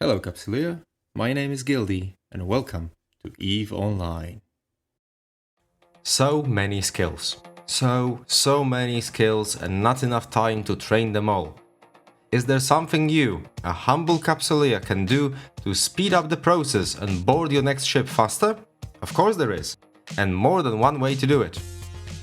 Hello Capsuleer, my name is Gildy and welcome to EVE Online. So many skills. So many skills and not enough time to train them all. Is there something you, a humble Capsuleer, can do to speed up the process and board your next ship faster? Of course there is, and more than one way to do it.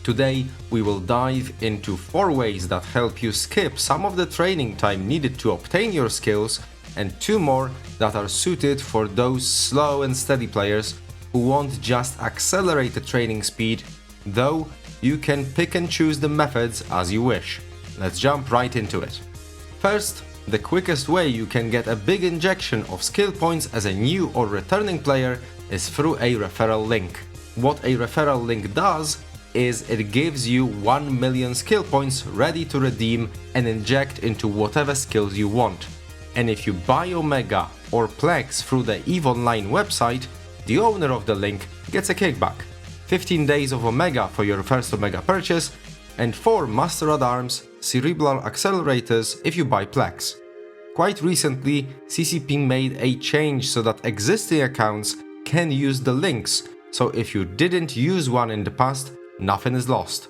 Today we will dive into 4 ways that help you skip some of the training time needed to obtain your skills, and 2 more that are suited for those slow and steady players who want just accelerated training speed, though you can pick and choose the methods as you wish. Let's jump right into it. First, the quickest way you can get a big injection of skill points as a new or returning player is through a referral link. What a referral link does is it gives you 1 million skill points ready to redeem and inject into whatever skills you want. And if you buy Omega or PLEX through the EVE Online website, the owner of the link gets a kickback. 15 days of Omega for your first Omega purchase, and 4 Master at Arms Cerebral accelerators if you buy PLEX. Quite recently, CCP made a change so that existing accounts can use the links, so if you didn't use one in the past, nothing is lost.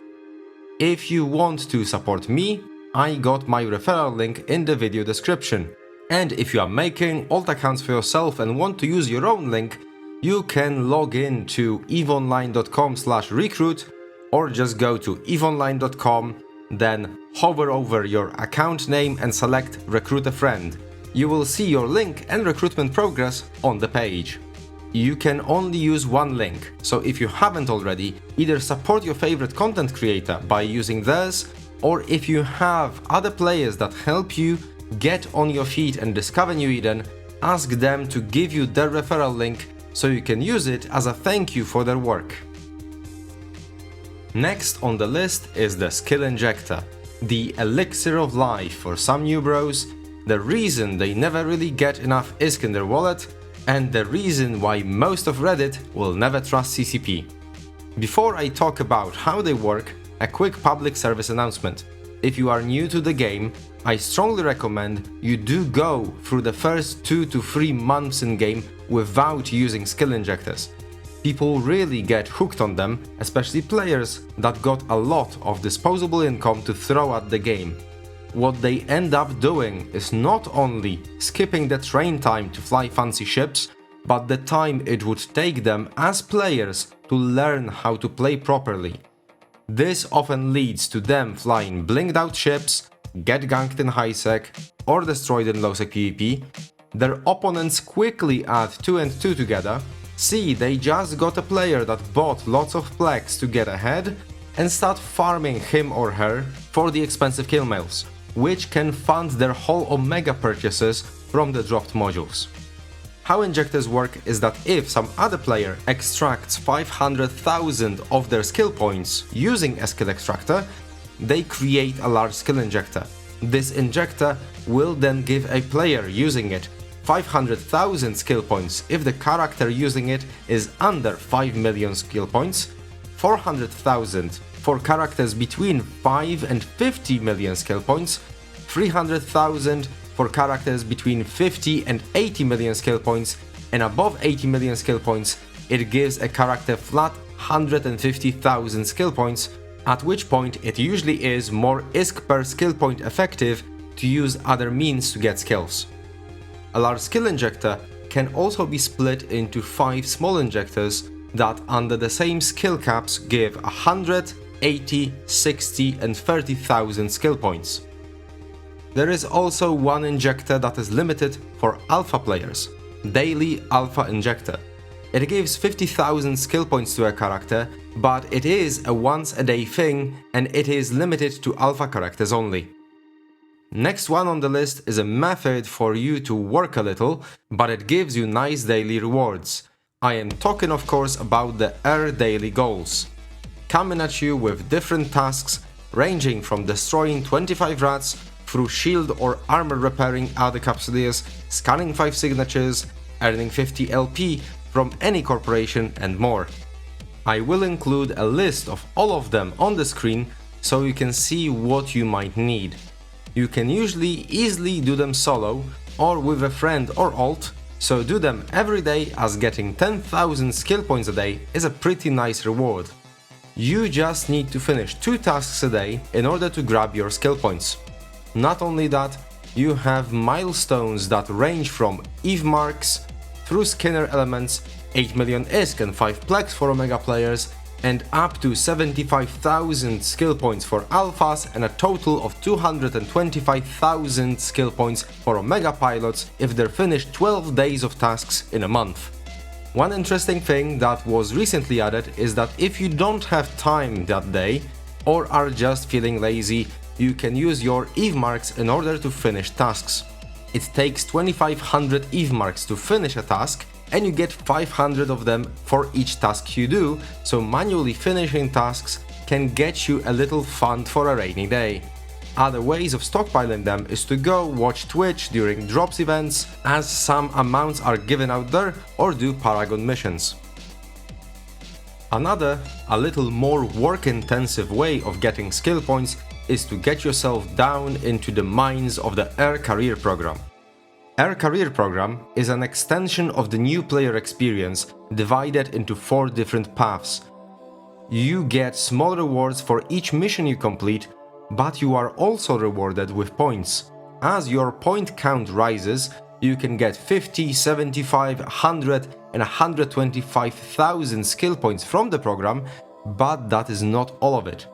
If you want to support me, I got my referral link in the video description. And if you are making alt accounts for yourself and want to use your own link, you can log in to eveonline.com/recruit or just go to eveonline.com, then hover over your account name and select Recruit a Friend. You will see your link and recruitment progress on the page. You can only use one link, so if you haven't already, either support your favorite content creator by using theirs, or if you have other players that help you get on your feet and discover New Eden, ask them to give you their referral link so you can use it as a thank you for their work. Next on the list is the skill injector, the elixir of life for some new bros, the reason they never really get enough ISK in their wallet, and the reason why most of Reddit will never trust CCP. Before I talk about how they work, a quick public service announcement. If you are new to the game, I strongly recommend you do go through the first 2 to 3 months in game without using skill injectors. People really get hooked on them, especially players that got a lot of disposable income to throw at the game. What they end up doing is not only skipping the train time to fly fancy ships, but the time it would take them as players to learn how to play properly. This often leads to them flying blinged out ships, get ganked in high sec, or destroyed in low sec PvP. Their opponents quickly add 2 and 2 together, see they just got a player that bought lots of PLEX to get ahead, and start farming him or her for the expensive kill mails, which can fund their whole Omega purchases from the dropped modules. How injectors work is that if some other player extracts 500,000 of their skill points using a skill extractor, they create a large skill injector. This injector will then give a player using it 500,000 skill points if the character using it is under 5 million skill points, 400,000 for characters between 5 and 50 million skill points, 300,000 for characters between 50 and 80 million skill points, and above 80 million skill points, it gives a character flat 150,000 skill points, at which point it usually is more ISK per skill point effective to use other means to get skills. A large skill injector can also be split into 5 small injectors that under the same skill caps give 100, 80, 60 and 30,000 skill points. There is also one injector that is limited for alpha players, Daily Alpha Injector. It gives 50,000 skill points to a character, but it is a once a day thing and it is limited to alpha characters only. Next one on the list is a method for you to work a little, but it gives you nice daily rewards. I am talking of course about the daily goals. Coming at you with different tasks ranging from destroying 25 rats through shield or armor repairing other Capsuleers, scanning 5 signatures, earning 50 LP from any corporation and more. I will include a list of all of them on the screen so you can see what you might need. You can usually easily do them solo, or with a friend or alt, so do them every day, as getting 10,000 skill points a day is a pretty nice reward. You just need to finish 2 tasks a day in order to grab your skill points. Not only that, you have milestones that range from EVE marks through Skinner elements, 8 million ISK and 5 PLEX for Omega players, and up to 75,000 skill points for alphas and a total of 225,000 skill points for Omega pilots if they're finished 12 days of tasks in a month. One interesting thing that was recently added is that if you don't have time that day or are just feeling lazy, you can use your EVE marks in order to finish tasks. It takes 2500 EVE marks to finish a task, and you get 500 of them for each task you do, so manually finishing tasks can get you a little fund for a rainy day. Other ways of stockpiling them is to go watch Twitch during drops events, as some amounts are given out there, or do Paragon missions. Another, a little more work-intensive way of getting skill points is to get yourself down into the mines of the Air Career program. Air Career program is an extension of the new player experience divided into 4 different paths. You get small rewards for each mission you complete, but you are also rewarded with points. As your point count rises, you can get 50, 75, 100 and 125,000 skill points from the program, but that is not all of it.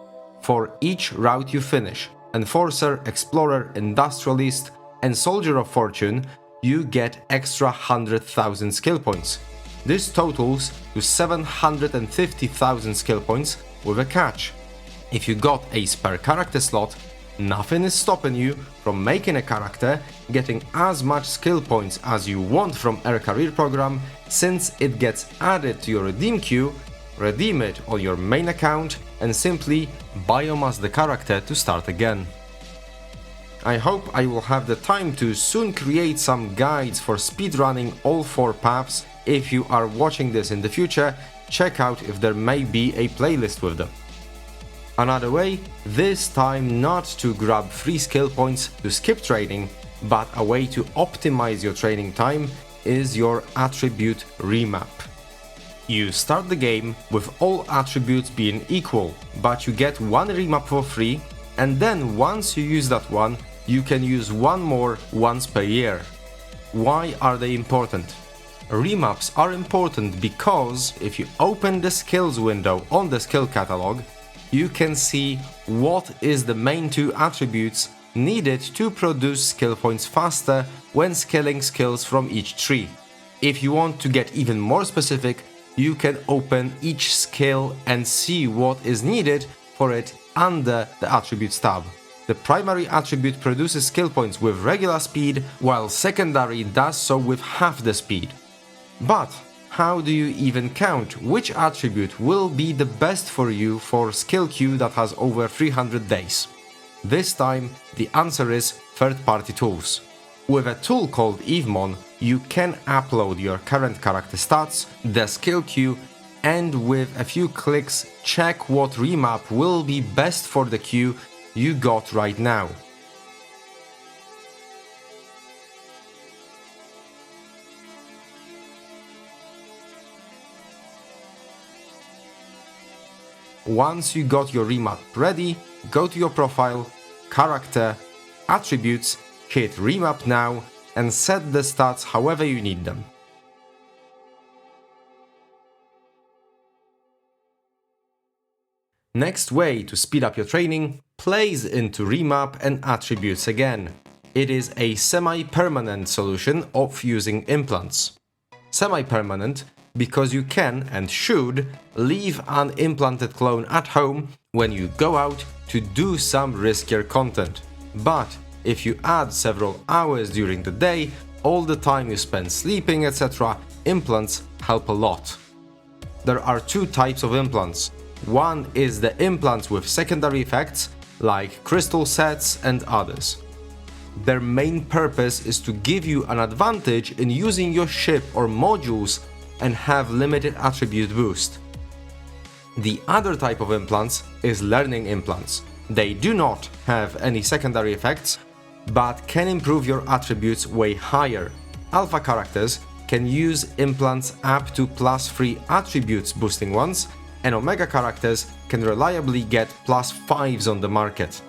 For each route you finish, Enforcer, Explorer, Industrialist and Soldier of Fortune, you get extra 100,000 skill points. This totals to 750,000 skill points with a catch. If you got a spare character slot, nothing is stopping you from making a character, getting as much skill points as you want from Air Career program, since it gets added to your redeem queue, redeem it on your main account and simply biomass the character to start again. I hope I will have the time to soon create some guides for speedrunning all 4 paths. If you are watching this in the future, check out if there may be a playlist with them. Another way, this time not to grab free skill points to skip training, but a way to optimize your training time, is your attribute remap. You start the game with all attributes being equal, but you get 1 remap for free, and then once you use that one, you can use 1 more once per year. Why are they important? Remaps are important because if you open the skills window on the skill catalog, you can see what is the main 2 attributes needed to produce skill points faster when scaling skills from each tree. If you want to get even more specific, you can open each skill and see what is needed for it under the attributes tab. The primary attribute produces skill points with regular speed, while secondary does so with half the speed. But how do you even count which attribute will be the best for you for skill queue that has over 300 days? This time, the answer is third-party tools. With a tool called EveMon, you can upload your current character stats, the skill queue, and with a few clicks check what remap will be best for the queue you got right now. Once you got your remap ready, go to your profile, character, attributes, hit remap now, and set the stats however you need them. Next way to speed up your training plays into remap and attributes again. It is a semi-permanent solution of using implants. Semi-permanent because you can and should leave an implanted clone at home when you go out to do some riskier content. But if you add several hours during the day, all the time you spend sleeping, etc., implants help a lot. There are 2 types of implants. One is the implants with secondary effects, like crystal sets and others. Their main purpose is to give you an advantage in using your ship or modules and have limited attribute boost. The other type of implants is learning implants. They do not have any secondary effects, but can improve your attributes way higher. Alpha characters can use implants up to +3 attributes boosting ones, and Omega characters can reliably get +5s on the market.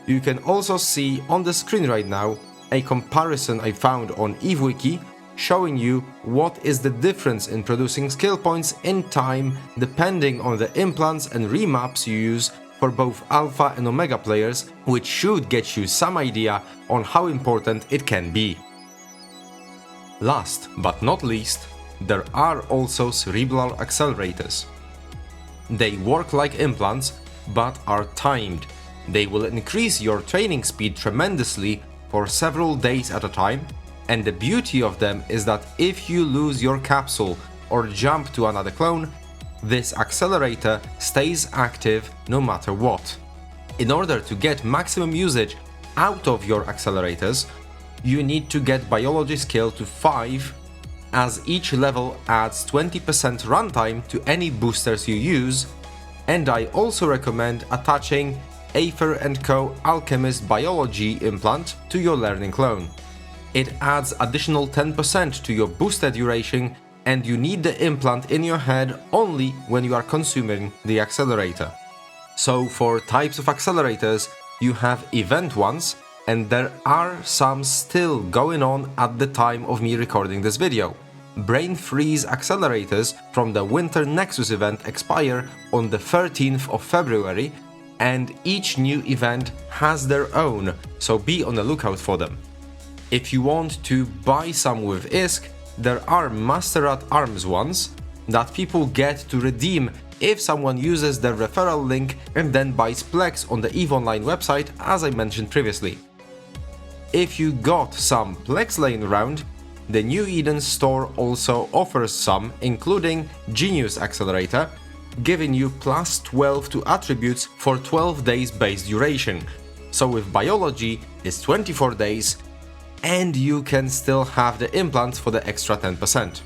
You can also see on the screen right now a comparison I found on EveWiki showing you what is the difference in producing skill points in time depending on the implants and remaps you use for both Alpha and Omega players, which should get you some idea on how important it can be. Last but not least, there are also Cerebral accelerators. They work like implants, but are timed. They will increase your training speed tremendously for several days at a time, and the beauty of them is that if you lose your capsule or jump to another clone, this accelerator stays active no matter what. In order to get maximum usage out of your accelerators, you need to get biology skill to 5, as each level adds 20% runtime to any boosters you use, and I also recommend attaching Aether & Co. Alchemist Biology implant to your learning clone. It adds additional 10% to your booster duration, and you need the implant in your head only when you are consuming the accelerator. So for types of accelerators, you have event ones, and there are some still going on at the time of me recording this video. Brain freeze accelerators from the Winter Nexus event expire on the 13th of February, and each new event has their own, so be on the lookout for them. If you want to buy some with ISK, there are Master at Arms ones that people get to redeem if someone uses the referral link and then buys PLEX on the EVE Online website, as I mentioned previously. If you got some PLEX laying around, the New Eden store also offers some, including Genius Accelerator, giving you +12 to attributes for 12 days base duration. So with biology, it's 24 days, and you can still have the implants for the extra 10%.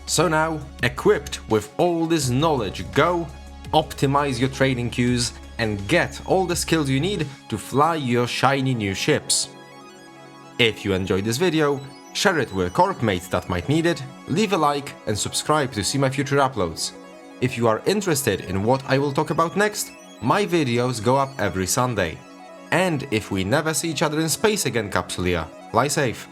So now, equipped with all this knowledge, go optimize your training queues and get all the skills you need to fly your shiny new ships. If you enjoyed this video, share it with corp mates that might need it, leave a like and subscribe to see my future uploads. If you are interested in what I will talk about next, my videos go up every Sunday. And if we never see each other in space again, Capsulia, fly safe.